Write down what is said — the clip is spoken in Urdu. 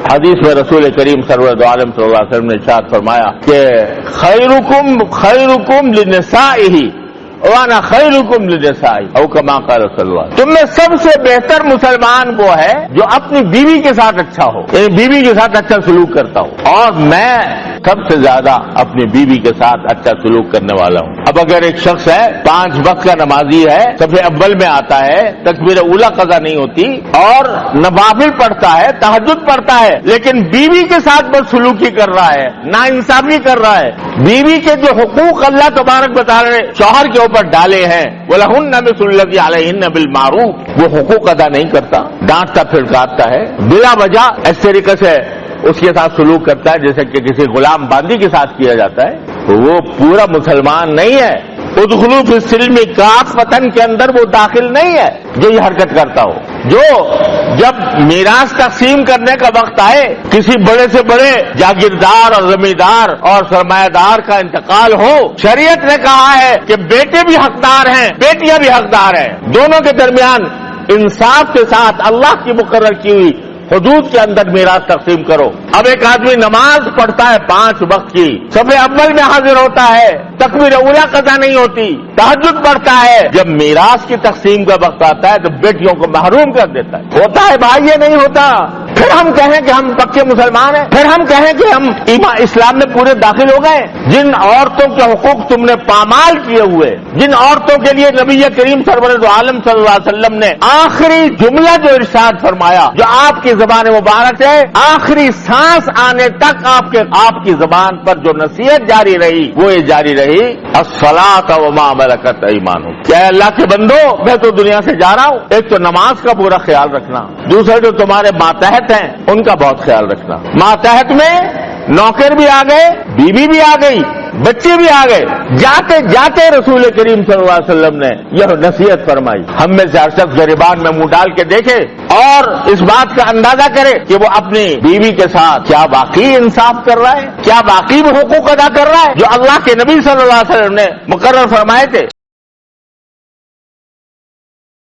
حدیث میں رسول کریم سرور دو عالم صلی اللہ علیہ وسلم نے ارشاد فرمایا کہ خیرکم لنسائہ وانا خیرکم لنسائی او کما قال رسول اللہ. تم میں سب سے بہتر مسلمان وہ ہے جو اپنی بیوی کے ساتھ اچھا ہو، یعنی بیوی کے ساتھ اچھا سلوک کرتا ہو، اور میں سب سے زیادہ اپنی بیوی کے ساتھ اچھا سلوک کرنے والا ہوں. اب اگر ایک شخص ہے 5 وقت کا نمازی ہے، صف اول میں آتا ہے، تکبیر اولیٰ قضا نہیں ہوتی اور نوافل پڑھتا ہے، تہجد پڑھتا ہے، لیکن بیوی کے ساتھ بس سلوکی کر رہا ہے، ناانصافی کر رہا ہے، بیوی کے جو حقوق اللہ تبارک بتا رہے شوہر کے اوپر ڈالے ہیں وَلَهُنَّ مِثْلُ الَّذِي عَلَيْهِنَّ بِالْمَعْرُوفِ، وہ حقوق ادا نہیں کرتا، ڈانٹتا پھڑکاتا ہے بلا وجہ، اس طریقے سے اس کے ساتھ سلوک کرتا ہے جیسے کہ کسی غلام باندی کے ساتھ کیا جاتا ہے، تو وہ پورا مسلمان نہیں ہے. ادخلوا فی السلم کافۃ کے اندر وہ داخل نہیں ہے جو یہ حرکت کرتا ہو. جو جب میراث تقسیم کرنے کا وقت آئے، کسی بڑے سے بڑے جاگیردار اور زمیندار اور سرمایہ دار کا انتقال ہو، شریعت نے کہا ہے کہ بیٹے بھی حقدار ہیں، بیٹیاں بھی حقدار ہیں، دونوں کے درمیان انصاف کے ساتھ اللہ کی مقرر کی ہوئی حدود کے اندر میراث تقسیم کرو. اب ایک آدمی نماز پڑھتا ہے 5 وقت کی، صف اول میں حاضر ہوتا ہے، تکبیر اولیٰ قضا نہیں ہوتی، تہجد پڑھتا ہے، جب میراث کی تقسیم کا وقت آتا ہے تو بیٹیوں کو محروم کر دیتا ہے. ہوتا ہے بھائی، یہ نہیں ہوتا. پھر ہم کہیں کہ ہم پکے مسلمان ہیں، پھر ہم کہیں کہ ہم اسلام میں پورے داخل ہو گئے. جن عورتوں کے حقوق تم نے پامال کیے ہوئے، جن عورتوں کے لیے نبی کریم سرور دو عالم صلی اللہ علیہ وسلم نے آخری جملہ جو ارشاد فرمایا، جو آپ کی زبان مبارک سے آخری سانس آنے تک آپ کی زبان پر جو نصیحت جاری رہی، وہ یہ جاری رہی الصلاۃ وما ملکت ایمانکم. کیا اللہ کے بندو، میں تو دنیا سے جا رہا ہوں، ایک تو نماز کا پورا خیال رکھنا، دوسرے جو تمہارے ماتحت ہیں ان کا بہت خیال رکھنا. ماتحت میں نوکر بھی آ گئے، بیوی بھی آ گئی، بچے بھی آ گئے. جاتے جاتے رسول کریم صلی اللہ علیہ وسلم نے یہ نصیحت فرمائی. ہم میں سے ہر شخص گریبان میں منہ ڈال کے دیکھے اور اس بات کا اندازہ کرے کہ وہ اپنی بیوی کے ساتھ کیا واقعی انصاف کر رہا ہے، کیا واقعی وہ حقوق ادا کر رہا ہے جو اللہ کے نبی صلی اللہ علیہ وسلم نے مقرر فرمائے تھے.